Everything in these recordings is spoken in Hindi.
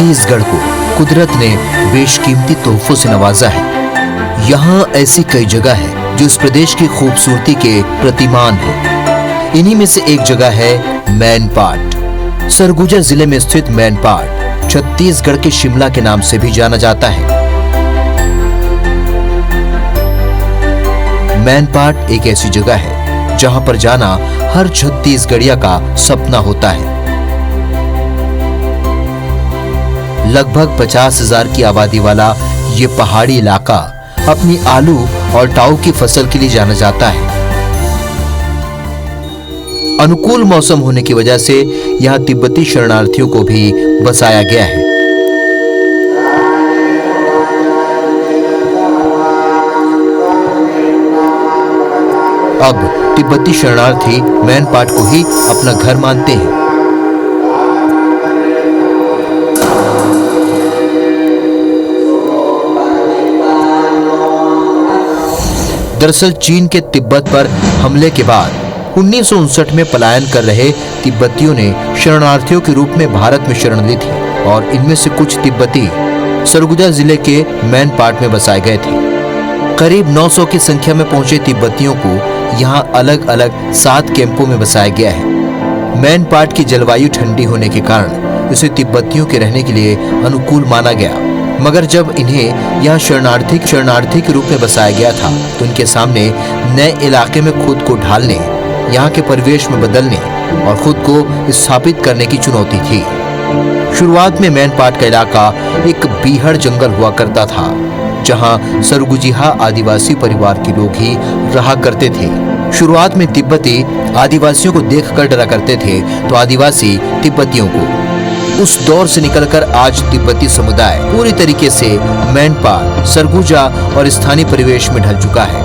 छत्तीसगढ़ को कुदरत ने बेशकीमती तोहफों से नवाजा है। यहाँ ऐसी कई जगह है जो इस प्रदेश की खूबसूरती के प्रतिमान है। इन्हीं में से एक जगह है मैनपाट। सरगुजा जिले में स्थित मैनपाट छत्तीसगढ़ के शिमला के नाम से भी जाना जाता है। मैनपाट एक ऐसी जगह है जहां पर जाना हर छत्तीसगढ़िया का सपना होता है। लगभग 50,000 की आबादी वाला ये पहाड़ी इलाका अपनी आलू और टाऊ की फसल के लिए जाना जाता है। अनुकूल मौसम होने की वजह से यहाँ तिब्बती शरणार्थियों को भी बसाया गया है। अब तिब्बती शरणार्थी मैनपाट को ही अपना घर मानते हैं। दरअसल चीन के तिब्बत पर हमले के बाद 1959 में पलायन कर रहे तिब्बतियों ने शरणार्थियों के रूप में भारत में शरण ली थी और इनमें से कुछ तिब्बती सरगुजा जिले के मैनपाट में बसाए गए थे। करीब 900 की संख्या में पहुंचे तिब्बतियों को यहाँ अलग अलग 7 कैंपों में बसाया गया है। मैनपाट की जलवायु ठंडी होने के कारण इसे तिब्बतियों के रहने के लिए अनुकूल माना गया, मगर जब इन्हें यहाँ शरणार्थी के रूप में बसाया गया था तो इनके सामने नए इलाके में खुद को ढालने, यहाँ के परिवेश में बदलने और खुद को स्थापित करने की चुनौती थी। शुरुआत में मैनपाट का इलाका एक बीहड़ जंगल हुआ करता था, जहाँ सरगुजिहा आदिवासी परिवार के लोग ही रहा करते थे। शुरुआत में तिब्बती आदिवासियों को देखकर डरा करते थे तो आदिवासी तिब्बतियों को। उस दौर से निकलकर आज तिब्बती समुदाय पूरी तरीके से मैनपाट, सरगुजा और स्थानीय परिवेश में ढल चुका है।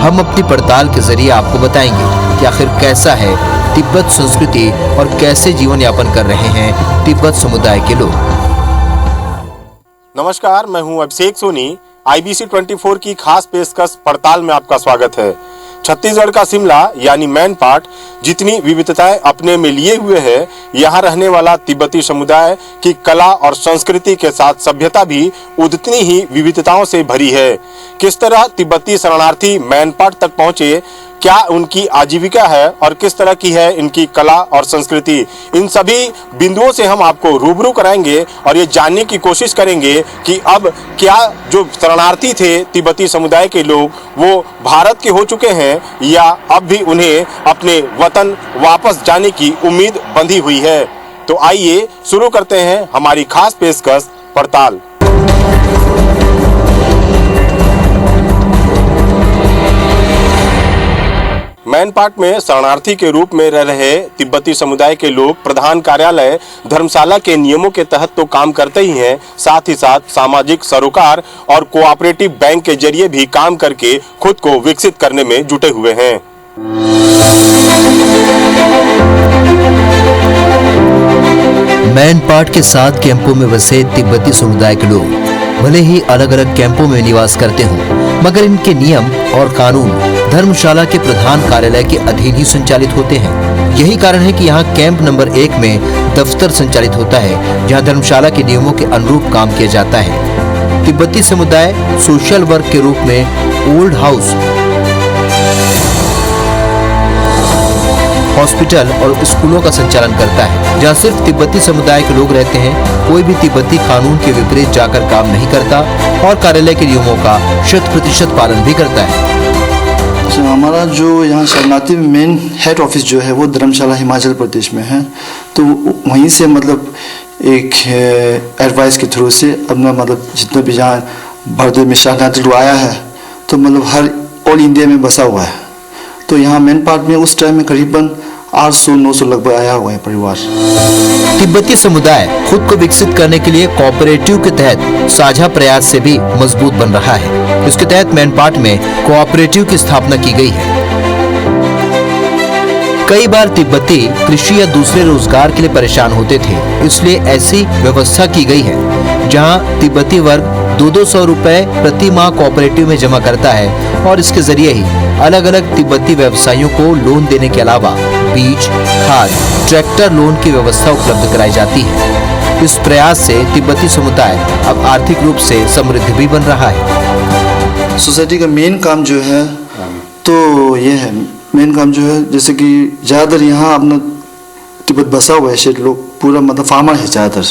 हम अपनी पड़ताल के जरिए आपको बताएंगे कि आखिर कैसा है तिब्बत संस्कृति और कैसे जीवन यापन कर रहे हैं तिब्बत समुदाय के लोग। नमस्कार, मैं हूं अभिषेक सोनी। IBC 24 की खास पेशकश पड़ताल में आपका स्वागत है। छत्तीसगढ़ का शिमला यानी मैनपाट जितनी विविधताएं अपने में लिए हुए है, यहाँ रहने वाला तिब्बती समुदाय की कला और संस्कृति के साथ सभ्यता भी उतनी ही विविधताओं से भरी है। किस तरह तिब्बती शरणार्थी मैनपाट तक पहुंचे, क्या उनकी आजीविका है और किस तरह की है इनकी कला और संस्कृति, इन सभी बिंदुओं से हम आपको रूबरू कराएंगे और ये जानने की कोशिश करेंगे कि अब क्या जो शरणार्थी थे तिब्बती समुदाय के लोग वो भारत के हो चुके हैं या अब भी उन्हें अपने वतन वापस जाने की उम्मीद बंधी हुई है। तो आइए शुरू करते हैं हमारी खास पेशकश पड़ताल। मैनपाट में शरणार्थी के रूप में रह रहे तिब्बती समुदाय के लोग प्रधान कार्यालय धर्मशाला के नियमों के तहत तो काम करते ही हैं, साथ ही साथ सामाजिक सरोकार और कोऑपरेटिव बैंक के जरिए भी काम करके खुद को विकसित करने में जुटे हुए हैं। मैनपाट के 7 कैंपों में बसे तिब्बती समुदाय के लोग भले ही अलग अलग कैंपों में निवास करते हों, मगर इनके नियम और कानून धर्मशाला के प्रधान कार्यालय के अधीन ही संचालित होते हैं। यही कारण है कि यहाँ कैंप नंबर 1 में दफ्तर संचालित होता है, जहाँ धर्मशाला के नियमों के अनुरूप काम किया जाता है। तिब्बती समुदाय सोशल वर्क के रूप में ओल्ड हाउस, हॉस्पिटल और स्कूलों का संचालन करता है, जहाँ सिर्फ तिब्बती समुदाय के लोग रहते हैं। कोई भी तिब्बती कानून के विपरीत जाकर काम नहीं करता और कार्यालय के नियमों का 100% पालन भी करता है। हमारा जो यहाँ शरणार्थी मेन हेड ऑफिस जो है वो धर्मशाला हिमाचल प्रदेश में है, तो वहीं से मतलब एक एडवाइस के थ्रू से अपना मतलब जितना भी यहाँ भारत में शरणार्थी लोग आया है तो मतलब हर ऑल इंडिया में बसा हुआ है। तो यहाँ मैनपाट में उस टाइम में करीबन 800-900 लगभग आया हुआ है परिवार। तिब्बती समुदाय खुद को विकसित करने के लिए कोऑपरेटिव के तहत साझा प्रयास से भी मजबूत बन रहा है। इसके तहत मैनपाट में कोऑपरेटिव की स्थापना की गई है। कई बार तिब्बती कृषि या दूसरे रोजगार के लिए परेशान होते थे, इसलिए ऐसी व्यवस्था की गई है जहां तिब्बती वर्ग 200 रुपए प्रति माह कोऑपरेटिव में जमा करता है और इसके जरिए ही अलग अलग तिब्बती व्यवसायियों को लोन देने के अलावा बीज, खाद, ट्रैक्टर लोन की व्यवस्था उपलब्ध कराई जाती है। इस प्रयास से तिब्बती समुदाय अब आर्थिक रूप से समृद्ध भी बन रहा है। सोसाइटी का मेन काम जो है तो ये है, मेन काम जो है जैसे कि ज़्यादातर यहाँ अपना तिब्बत बसा हुआ है शेठ लोग, पूरा मतलब फार्मर है, ज़्यादातर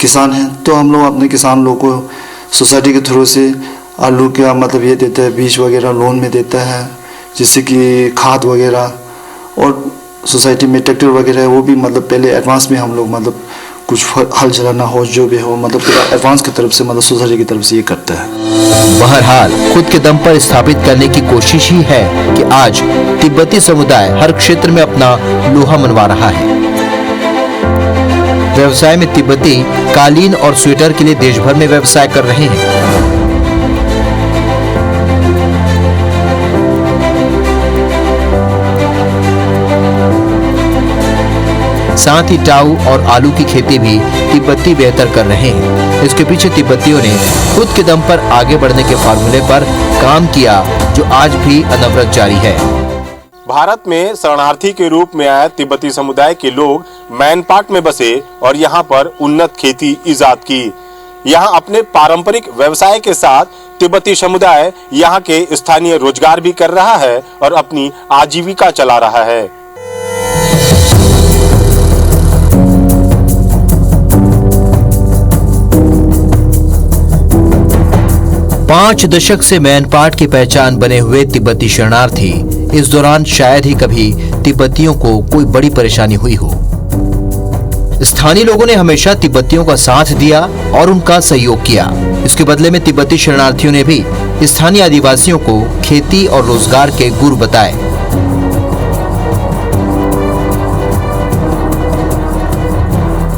किसान हैं। तो हम लोग अपने किसान लोग को सोसाइटी के थ्रू से आलू का मतलब ये देता है, बीज वगैरह लोन में देता है, जिससे कि खाद वगैरह, और सोसाइटी में ट्रैक्टर वगैरह है वो भी मतलब पहले एडवांस में हम लोग मतलब कुछ हल चलाना हो जो भी हो मतलब पूरा एडवांस की तरफ से मतलब सोसाइटी की तरफ से ये करता है। बहरहाल खुद के दम पर स्थापित करने की कोशिश ही है कि आज तिब्बती समुदाय हर क्षेत्र में अपना लोहा मनवा रहा है। व्यवसाय में तिब्बती कालीन और स्वेटर के लिए देश भर में व्यवसाय कर रहे हैं। साथ ही टाऊ और आलू की खेती भी तिब्बती बेहतर कर रहे हैं। इसके पीछे तिब्बतियों ने खुद के दम पर आगे बढ़ने के फार्मूले पर काम किया जो आज भी अनवरत जारी है। भारत में शरणार्थी के रूप में आए तिब्बती समुदाय के लोग मैनपाट में बसे और यहाँ पर उन्नत खेती इजाद की। यहाँ अपने पारंपरिक व्यवसाय के साथ तिब्बती समुदाय यहाँ के स्थानीय रोजगार भी कर रहा है और अपनी आजीविका चला रहा है। 5 दशक से मैनपाट की पहचान बने हुए तिब्बती शरणार्थी इस दौरान शायद ही कभी तिब्बतियों को कोई बड़ी परेशानी हुई हो। स्थानीय लोगों ने हमेशा तिब्बतियों का साथ दिया और उनका सहयोग किया। इसके बदले में तिब्बती शरणार्थियों ने भी स्थानीय आदिवासियों को खेती और रोजगार के गुरु बताए।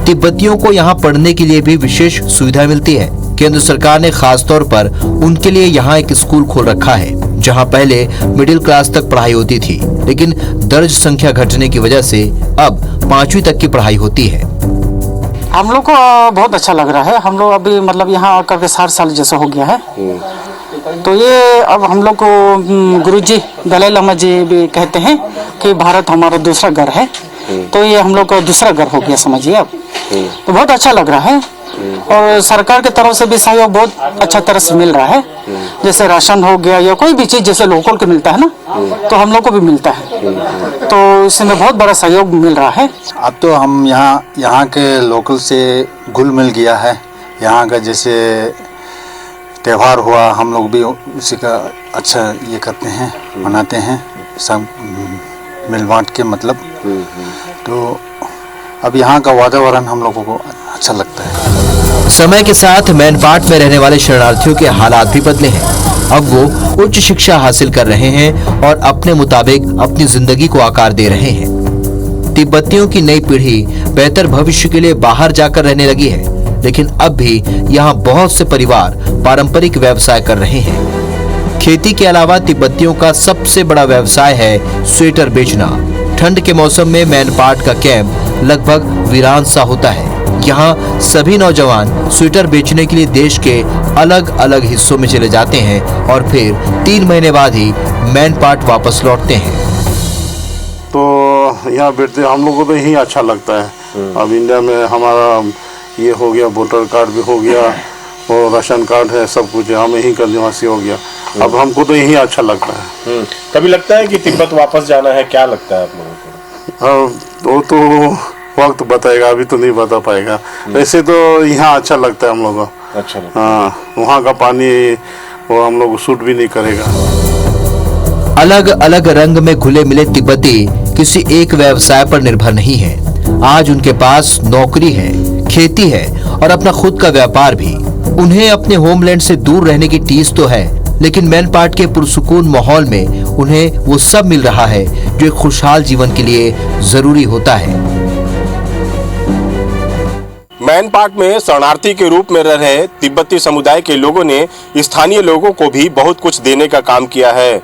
तिब्बतियों को यहाँ पढ़ने के लिए भी विशेष सुविधा मिलती है। केंद्र सरकार ने खास तौर पर उनके लिए यहाँ एक स्कूल खोल रखा है, जहाँ पहले मिडिल क्लास तक पढ़ाई होती थी, लेकिन दर्ज संख्या घटने की वजह से अब 5वीं तक की पढ़ाई होती है। हम लोग को बहुत अच्छा लग रहा है। हम लोग अभी मतलब यहाँ आकर के 60 साल जैसा हो गया है। तो ये अब हम लोग को गुरुजी दलाई लामा जी भी कहते हैं कि भारत हमारा दूसरा घर है। तो ये हम लोग का दूसरा घर हो गया समझिए अब। तो बहुत अच्छा लग रहा है और सरकार की तरफ से भी सहयोग बहुत अच्छा तरह से मिल रहा है। जैसे राशन हो गया या कोई भी चीज़ जैसे लोकल को मिलता है ना, तो हम लोग को भी मिलता है। तो इसमें बहुत बड़ा सहयोग मिल रहा है। अब तो हम यहाँ के लोकल से घुल मिल गया है। यहाँ का जैसे त्यौहार हुआ हम लोग भी उसी का अच्छा ये करते हैं, मनाते हैं सब मिल बांट के मतलब। तो अब यहाँ का वातावरण हम लोगों को अच्छा लगता है। समय के साथ मैनपाट में रहने वाले शरणार्थियों के हालात भी बदले हैं। अब वो उच्च शिक्षा हासिल कर रहे हैं और अपने मुताबिक अपनी जिंदगी को आकार दे रहे हैं। तिब्बतियों की नई पीढ़ी बेहतर भविष्य के लिए बाहर जाकर रहने लगी है, लेकिन अब भी यहाँ बहुत से परिवार पारंपरिक व्यवसाय कर रहे हैं। खेती के अलावा तिब्बतियों का सबसे बड़ा व्यवसाय है स्वेटर बेचना। ठंड के मौसम में मैनपाट का कैंप लगभग वीरान सा होता है। यहाँ सभी नौजवान स्वेटर बेचने के लिए देश के अलग अलग हिस्सों में चले जाते हैं और फिर 3 महीने बाद ही मैनपाट वापस लौटते हैं। तो यहाँ बैठते हम लोगों को तो यही अच्छा लगता है। अब इंडिया में हमारा ये हो गया, वोटर कार्ड भी हो गया और राशन कार्ड है, सब कुछ हम यहीं का निवासी हो गया। अब हमको तो यही अच्छा लगता है। कभी लगता है कि तिब्बत वापस जाना है? क्या लगता है आप लोगों को? वो तो वक्त बताएगा, अभी तो नहीं बता पाएगा। वैसे तो यहाँ अच्छा लगता है हम लोगों को। अच्छा। हाँ, वहाँ का पानी वो हम लोग सूट भी नहीं करेगा। अलग अलग रंग में घुले मिले तिब्बती किसी एक व्यवसाय पर निर्भर नहीं है। आज उनके पास नौकरी है, खेती है और अपना खुद का व्यापार भी। उन्हें अपने होमलैंड से दूर रहने की टीस तो है, लेकिन मैनपाट के पुरसुकून माहौल में उन्हें वो सब मिल रहा है जो एक खुशहाल जीवन के लिए जरूरी होता है। मैनपाट में शरणार्थी के रूप में रह रहे तिब्बती समुदाय के लोगों ने स्थानीय लोगों को भी बहुत कुछ देने का काम किया है।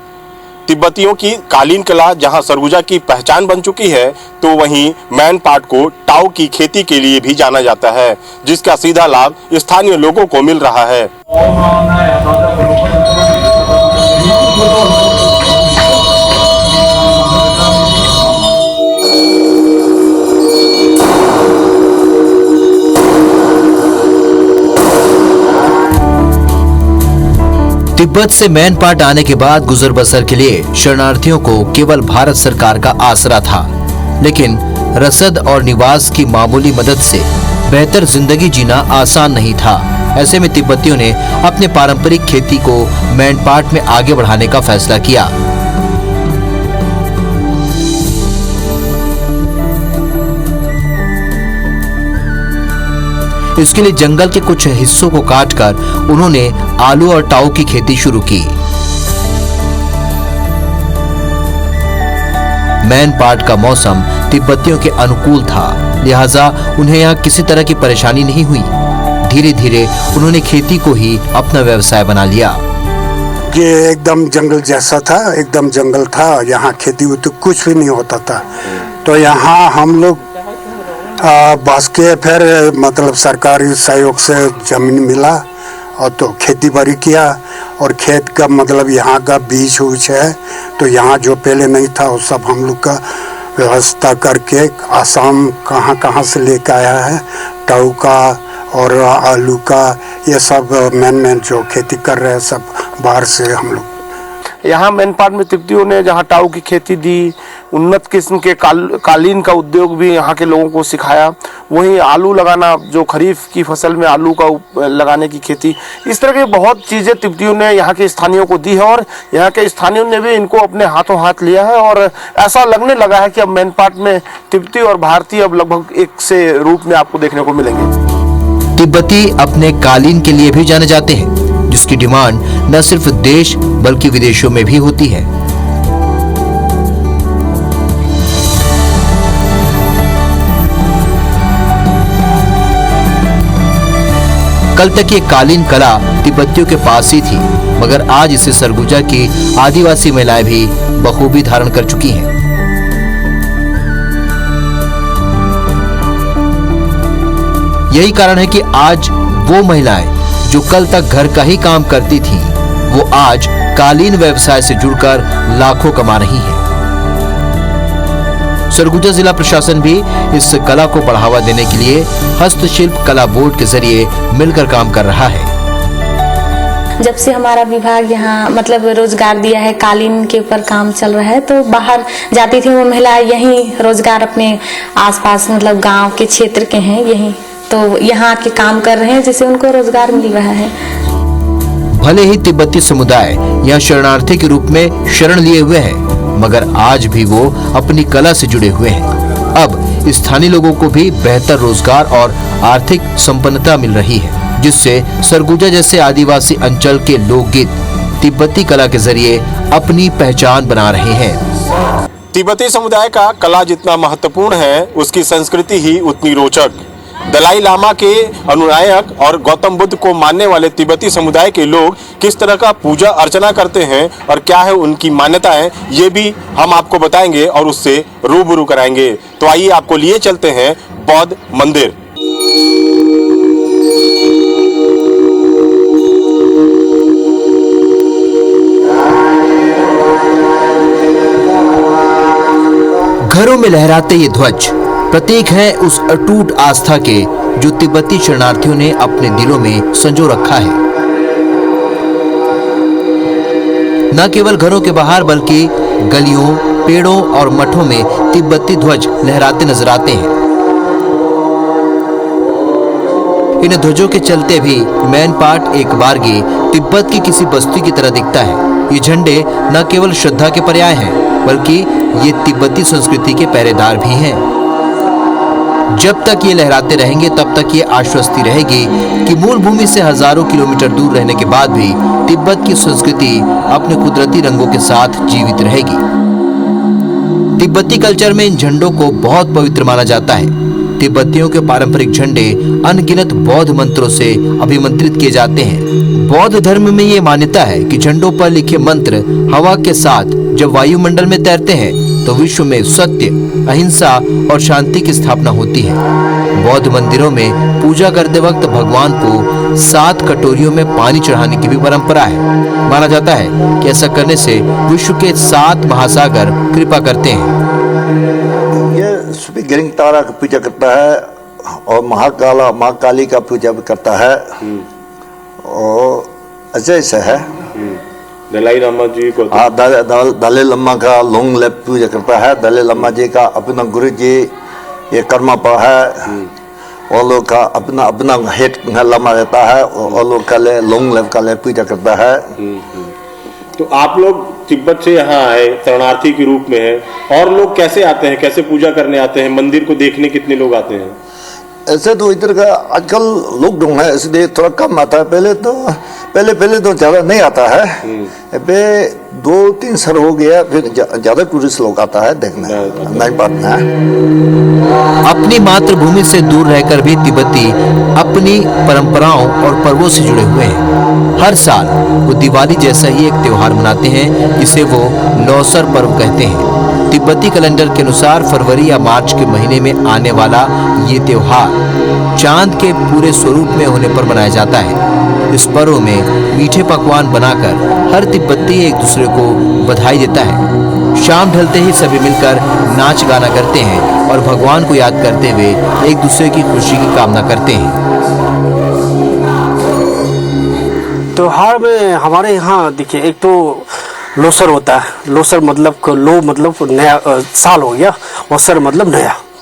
तिब्बतियों की कालीन कला जहां सरगुजा की पहचान बन चुकी है, तो वहीं मैनपाट को टाऊ की खेती के लिए भी जाना जाता है, जिसका सीधा लाभ स्थानीय लोगों को मिल रहा है। तिब्बत से मैन पाट आने के बाद गुजर बसर के लिए शरणार्थियों को केवल भारत सरकार का आसरा था, लेकिन रसद और निवास की मामूली मदद से बेहतर जिंदगी जीना आसान नहीं था। ऐसे में तिब्बतियों ने अपने पारंपरिक खेती को मैन पाट में आगे बढ़ाने का फैसला किया। इसके लिए जंगल के कुछ हिस्सों को काटकर उन्होंने आलू और टाऊ की खेती शुरू की। मैन पाट का मौसम तिब्बतियों के अनुकूल था, लिहाजा उन्हें यहाँ किसी तरह की परेशानी नहीं हुई। धीरे धीरे उन्होंने खेती को ही अपना व्यवसाय बना लिया। ये एकदम जंगल जैसा था, एकदम जंगल था, यहाँ खेती तो कुछ भी नहीं होता था। तो यहाँ हम लोग बस के फिर मतलब सरकारी सहयोग से जमीन मिला और तो खेती बाड़ी किया। और खेत का मतलब यहाँ का बीज उज है, तो यहाँ जो पहले नहीं था वो सब हम लोग का व्यवस्था करके आसाम कहाँ से लेकर आया है। टाऊ का और आलू का, ये सब मैन जो खेती कर रहे हैं सब बाहर से हम लोग। यहाँ मैन पाट में तिब्बतियों ने जहाँ टाऊ की खेती दी, उन्नत किस्म के कालीन का उद्योग भी यहाँ के लोगों को सिखाया। वहीं आलू लगाना, जो खरीफ की फसल में आलू का लगाने की खेती, इस तरह की बहुत चीज़ें तिब्बतियों ने यहाँ के स्थानीयों को दी है और यहाँ के स्थानीयों ने भी इनको अपने हाथों हाथ लिया है। और ऐसा लगने लगा है कि अब मैन पाट में तिब्बती और भारतीय अब लगभग एक से रूप में आपको देखने को मिलेंगे। तिब्बती अपने कालीन के लिए भी जाने जाते हैं, जिसकी डिमांड न सिर्फ देश बल्कि विदेशों में भी होती है। कल तक ये कालीन कला तिब्बतियों के पास ही थी, मगर आज इसे सरगुजा की आदिवासी महिलाएं भी बखूबी धारण कर चुकी हैं। यही कारण है कि आज वो महिलाएं जो कल तक घर का ही काम करती थीं, वो आज कालीन व्यवसाय से जुड़कर लाखों कमा रही हैं। सरगुजा जिला प्रशासन भी इस कला को बढ़ावा देने के लिए हस्तशिल्प कला बोर्ड के जरिए मिलकर काम कर रहा है। जब से हमारा विभाग यहाँ मतलब रोजगार दिया है, कालीन के ऊपर काम चल रहा है, तो बाहर जाती थी वो महिला, यहीं रोजगार अपने आसपास मतलब गांव के क्षेत्र के हैं यहीं, तो यहाँ के काम कर रहे हैं जिससे उनको रोजगार मिल रहा है। भले ही तिब्बती समुदाय यहाँ शरणार्थी के रूप में शरण लिए हुए हैं, मगर आज भी वो अपनी कला से जुड़े हुए हैं। अब स्थानीय लोगों को भी बेहतर रोजगार और आर्थिक संपन्नता मिल रही है, जिससे सरगुजा जैसे आदिवासी अंचल के लोकगीत तिब्बती कला के जरिए अपनी पहचान बना रहे हैं। तिब्बती समुदाय का कला जितना महत्वपूर्ण है, उसकी संस्कृति ही उतनी रोचक। दलाई लामा के अनुयायक और गौतम बुद्ध को मानने वाले तिब्बती समुदाय के लोग किस तरह का पूजा अर्चना करते हैं और क्या है उनकी मान्यताएं, ये भी हम आपको बताएंगे और उससे रूबरू कराएंगे। तो आइए आपको लिए चलते हैं बौद्ध मंदिर। घरों में लहराते ये ध्वज प्रतीक है उस अटूट आस्था के जो तिब्बती शरणार्थियों ने अपने दिलों में संजो रखा है। न केवल घरों के बाहर बल्कि गलियों, पेड़ों और मठों में तिब्बती ध्वज लहराते नजर आते हैं। इन ध्वजों के चलते भी मैन पाट एक बारगी तिब्बत की किसी बस्ती की तरह दिखता है। ये झंडे न केवल श्रद्धा के पर्याय हैं, बल्कि ये तिब्बती संस्कृति के पहरेदार भी हैं। जब तक ये लहराते रहेंगे तब तक ये आश्वस्ति रहेगी कि मूल भूमि से हजारों किलोमीटर दूर रहने के बाद भी तिब्बत की संस्कृति अपने कुदरती रंगों के साथ जीवित रहेगी। तिब्बती कल्चर में इन झंडों को बहुत पवित्र माना जाता है। तिब्बतियों के पारंपरिक झंडे अनगिनत बौद्ध मंत्रों से अभिमंत्रित किए जाते हैं। बौद्ध धर्म में ये मान्यता है कि झंडों पर लिखे मंत्र हवा के साथ जब वायुमंडल में तैरते हैं तो विश्व में सत्य, अहिंसा और शांति की स्थापना होती है। बौद्ध मंदिरों में पूजा करते वक्त भगवान को 7 कटोरियों में पानी चढ़ाने की भी परंपरा है। माना जाता है कि ऐसा करने से विश्व के 7 महासागर कृपा करते हैं। ये सुबह गिरिंग तारा की पूजा करता है और महाकाली का पूजा भी करता है। और अच्छे से है। दलाई लामा जी को हाँ, दलाई लामा का लॉन्ग लेप पूजा करता है। दलाई लामा जी का अपना गुरु जी ये कर्मापा है, वो लोग का अपना अपना हेड लामा रहता है, वो लोग का ले लॉन्ग लेप का ले पूजा करता है। तो आप लोग तिब्बत से यहाँ आए, शरणार्थी के रूप में है, और लोग कैसे आते हैं, कैसे पूजा करने आते हैं, मंदिर को देखने कितने लोग आते हैं? ऐसे तो इधर का आजकल लॉकडाउन है इसलिए थोड़ा कम आता है। पहले तो ज़्यादा नहीं आता है। अबे 2-3 साल हो गया, फिर ज़्यादा टूरिस्ट लोग आता है देखने मैन पार्ट में। अपनी मातृभूमि से दूर रहकर भी तिब्बती अपनी परंपराओं और पर्वों से जुड़े हुए हैं। हर साल वो दिवाली जैसा ही एक त्योहार मनाते हैं, जिसे वो लौसर पर्व कहते हैं। तिब्बती कैलेंडर के अनुसार फरवरी या मार्च के महीने में आने वाला ये त्योहार चांद के पूरे स्वरूप में होने पर मनाया जाता है। इस पर्व में मीठे पकवान बनाकर हर तिब्बती एक दूसरे को बधाई देता है। शाम ढलते ही सभी मिलकर नाच गाना करते हैं और भगवान को याद करते हुए एक दूसरे की खुशी की कामना करते हैं। त्योहार में हमारे यहाँ देखिए, एक तो लोसर होता है। लोसर मतलब लो मतलब नया साल हो गया, और सर मतलब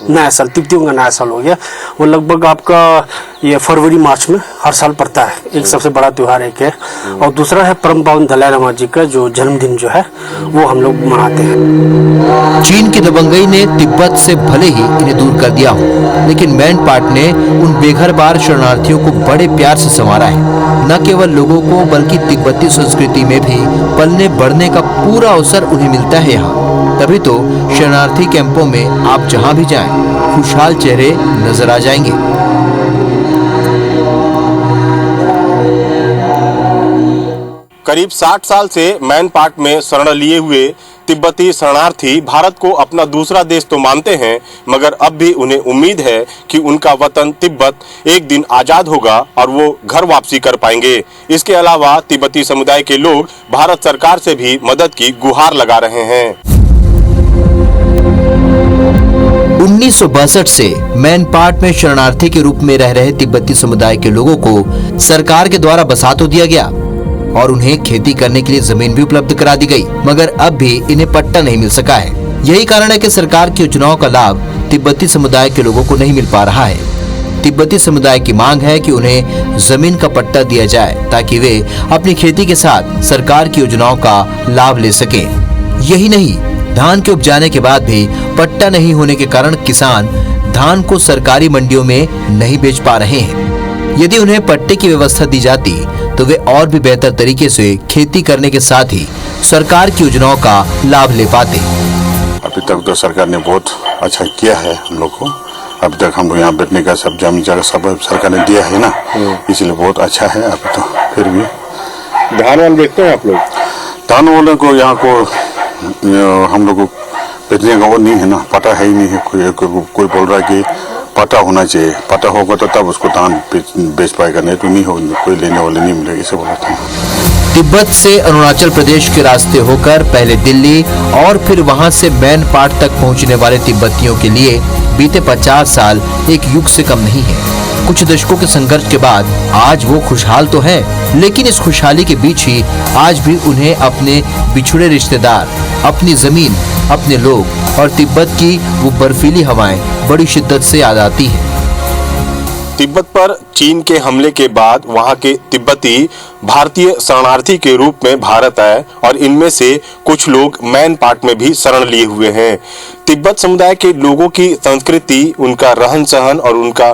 नया साल, तिब्बतियों का नया साल हो गया। वो लगभग आपका ये फरवरी मार्च में हर साल पड़ता है। एक सबसे बड़ा त्योहार एक है, और दूसरा है परम पावन दलाई लामा जी का जो जन्मदिन जो है वो हम लोग मनाते हैं। चीन की दबंगई ने तिब्बत से भले ही इन्हें दूर कर दिया हो, लेकिन मैन पाट ने उन बेघर बार शरणार्थियों को बड़े प्यार से संवारा है। न केवल लोगों को बल्कि तिब्बती संस्कृति में भी पलने बढ़ने का पूरा अवसर उन्हें मिलता है यहाँ। तभी तो शरणार्थी कैंपों में आप जहाँ भी जाएं, खुशहाल चेहरे नजर आ जाएंगे। करीब 60 साल से मैन पाट में शरण लिए हुए तिब्बती शरणार्थी भारत को अपना दूसरा देश तो मानते हैं, मगर अब भी उन्हें उम्मीद है कि उनका वतन तिब्बत एक दिन आजाद होगा और वो घर वापसी कर पाएंगे। इसके अलावा तिब्बती समुदाय के लोग भारत सरकार से भी मदद की गुहार लगा रहे हैं। 1962 से मैन पाट में शरणार्थी के रूप में रह रहे तिब्बती समुदाय के लोगों को सरकार के द्वारा बसा तो दिया गया और उन्हें खेती करने के लिए जमीन भी उपलब्ध करा दी गई, मगर अब भी इन्हें पट्टा नहीं मिल सका है। यही कारण है कि सरकार की योजनाओं का लाभ तिब्बती समुदाय के लोगों को नहीं मिल पा रहा है। तिब्बती समुदाय की मांग है कि उन्हें जमीन का पट्टा दिया जाए ताकि वे अपनी खेती के साथ सरकार की योजनाओं का लाभ ले सकें। यही नहीं, धान के उपजाने के बाद भी पट्टा नहीं होने के कारण किसान धान को सरकारी मंडियों में नहीं बेच पा रहे हैं। यदि उन्हें पट्टे की व्यवस्था दी जाती तो वे और भी बेहतर तरीके से खेती करने के साथ ही सरकार की योजनाओं का लाभ ले पाते। अभी तक तो सरकार ने बहुत अच्छा किया है हम लोग को। अभी तक हम लोग यहाँ बैठने का सब जमीन जगह सब सरकार ने दिया है ना, इसलिए बहुत अच्छा है। अभी तो फिर भी धान वाल बेचते हैं आप लोग? धान वाले को यहाँ को हम लोग को बेचने का वो नहीं है ना, पता है ही नहीं है। कोई बोल रहा है कि पता होना चाहिए, पता होगा तो तब उसको धान बेच पाएगा, नहीं तो नहीं होगा, कोई लेने वाले नहीं मिलेगा, इसे बोलते हैं। तिब्बत से अरुणाचल प्रदेश के रास्ते होकर पहले दिल्ली और फिर वहां से मैन पाट तक पहुंचने वाले तिब्बतियों के लिए बीते 50 साल एक युग से कम नहीं है। कुछ दशकों के संघर्ष के बाद आज वो खुशहाल तो है, लेकिन इस खुशहाली के बीच ही आज भी उन्हें अपने बिछुड़े रिश्तेदार, अपनी जमीन, अपने लोग और तिब्बत की वो बर्फीली हवाएं बड़ी शिद्दत से याद आती है। तिब्बत पर चीन के हमले के बाद वहां के तिब्बती भारतीय शरणार्थी के रूप में भारत आए और इनमें से कुछ लोग मैन पाट में भी शरण लिए हुए हैं। तिब्बत समुदाय के लोगों की संस्कृति, उनका रहन सहन और उनका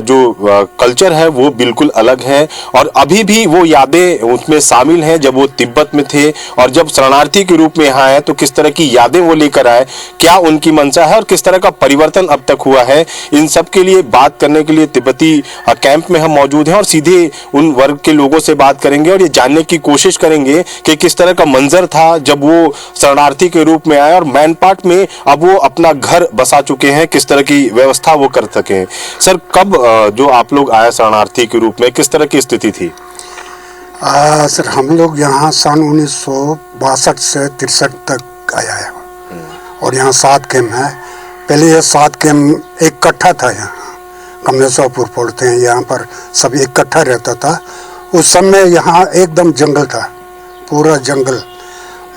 जो कल्चर है वो बिल्कुल अलग है और अभी भी वो यादें उसमें शामिल हैं जब वो तिब्बत में थे और जब शरणार्थी के रूप में यहाँ आए तो किस तरह की यादें वो लेकर आए, क्या उनकी मंशा है और किस तरह का परिवर्तन अब तक हुआ है। इन सब के लिए बात करने के लिए तिब्बती कैंप में हम मौजूद हैं और सीधे उन वर्ग के लोगों से बात करेंगे और ये जानने की कोशिश करेंगे कि किस तरह का मंजर था जब वो शरणार्थी के रूप में आए और मैन पाट में अब वो अपना घर बसा चुके हैं, किस तरह की व्यवस्था वो कर सके। सर, कब जो आप लोग आए शरणार्थी के रूप में, किस तरह की स्थिति थी? सर, हम लोग यहाँ सन 1962 से 63 तक आया है और यहाँ 7 कैंप है। पहले ये 7 कैंप एक इकट्ठा था, यहाँ कमलेश्वरपुर पड़ते हैं, यहाँ पर सब इकट्ठा रहता था उस समय यहाँ एकदम जंगल था, पूरा जंगल।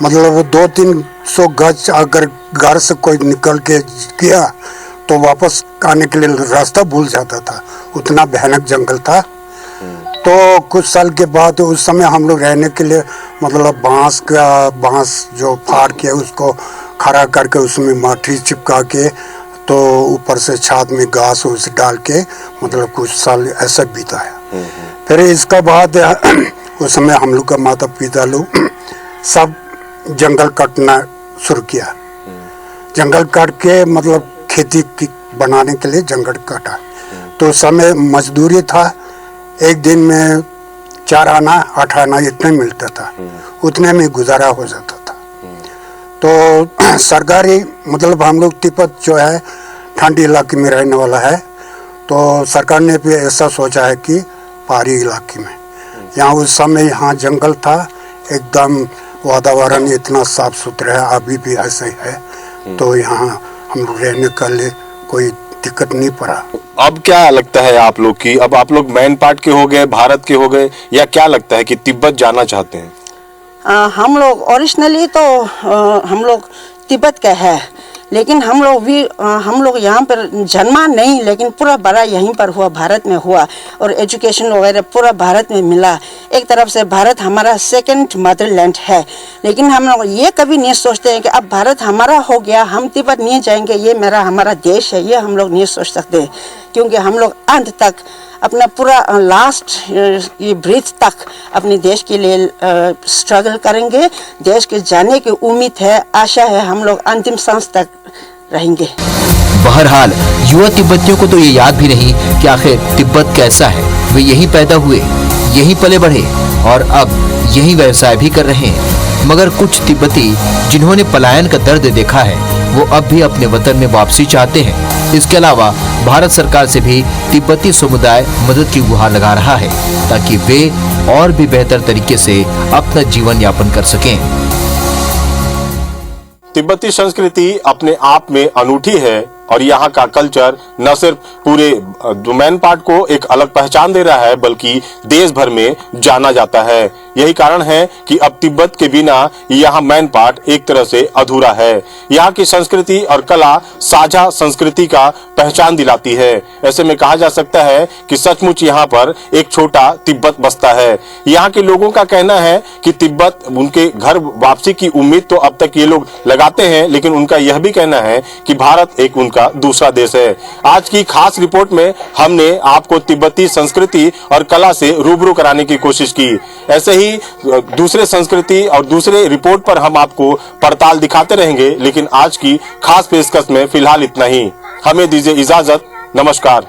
मतलब 200-300 गज अगर घर से कोई निकल के गया तो वापस आने के लिए रास्ता भूल जाता था, उतना भयानक जंगल था। तो कुछ साल के बाद उस समय हम लोग रहने के लिए मतलब बांस जो फाड़ के उसको खड़ा करके उसमें माटी चिपका के तो ऊपर से छात में घास उस डाल के मतलब कुछ साल ऐसा बीता है। फिर इसका बाद उस समय हम लोग का माता पिता लोग सब जंगल काटना शुरू किया। जंगल काट के मतलब खेती की बनाने के लिए जंगल काटा। तो उस समय मजदूरी था, एक दिन में 4 आना 8 आना इतने मिलता था, उतने में गुजारा हो जाता था। तो सरकारी मतलब हम लोग तिब्बत जो है ठंडी इलाके में रहने वाला है, तो सरकार ने भी ऐसा सोचा है कि पहाड़ी इलाके में, यहाँ उस समय यहाँ जंगल था, एकदम वातावरण इतना साफ सुथरा है, अभी भी ऐसा ही है। तो यहाँ हम लोग रहने के लिए कोई दिक्कत नहीं पड़ा। अब क्या लगता है आप लोग की, अब आप लोग मैन पार्ट के हो गए, भारत के हो गए, या क्या लगता है कि तिब्बत जाना चाहते हैं? हम लोग ओरिजिनली तो हम लोग तिब्बत के हैं, लेकिन हम लोग यहाँ पर जन्मा नहीं, लेकिन पूरा बड़ा यहीं पर हुआ, भारत में हुआ, और एजुकेशन वगैरह पूरा भारत में मिला। एक तरफ से भारत हमारा सेकंड मदरलैंड है, लेकिन हम लोग ये कभी नहीं सोचते हैं कि अब भारत हमारा हो गया, हम तिब्बत नहीं जाएंगे, ये हमारा देश है, ये हम लोग नहीं सोच सकते। क्योंकि हम लोग अंत तक अपना पूरा लास्ट ये ब्रीथ तक अपने देश के लिए स्ट्रगल करेंगे। देश के जाने की उम्मीद है, आशा है, हम लोग अंतिम सांस तक रहेंगे। बहरहाल युवा तिब्बतियों को तो ये याद भी नहीं कि आखिर तिब्बत कैसा है। वे यहीं पैदा हुए, यहीं पले बढ़े और अब यहीं व्यवसाय भी कर रहे हैं। मगर कुछ तिब्बती जिन्होंने पलायन का दर्द देखा है, वो अब भी अपने वतन में वापसी चाहते हैं। इसके अलावा भारत सरकार से भी तिब्बती समुदाय मदद की गुहार लगा रहा है, ताकि वे और भी बेहतर तरीके से अपना जीवन यापन कर सकें। तिब्बती संस्कृति अपने आप में अनूठी है और यहाँ का कल्चर न सिर्फ पूरे मैन पार्ट को एक अलग पहचान दे रहा है, बल्कि देश भर में जाना जाता है। यही कारण है कि अब तिब्बत के बिना यहाँ मैन पार्ट एक तरह से अधूरा है। यहाँ की संस्कृति और कला साझा संस्कृति का पहचान दिलाती है। ऐसे में कहा जा सकता है कि सचमुच यहाँ पर एक छोटा तिब्बत बसता है। यहाँ के लोगों का कहना है कि तिब्बत उनके घर वापसी की उम्मीद तो अब तक ये लोग लगाते हैं, लेकिन उनका यह भी कहना है कि भारत एक उनका दूसरा देश है। आज की खास रिपोर्ट में हमने आपको तिब्बती संस्कृति और कला से रूबरू कराने की कोशिश की। ऐसे ही दूसरे संस्कृति और दूसरे रिपोर्ट पर हम आपको पड़ताल दिखाते रहेंगे, लेकिन आज की खास पेशकश में फिलहाल इतना ही। हमें दीजिए इजाजत। नमस्कार।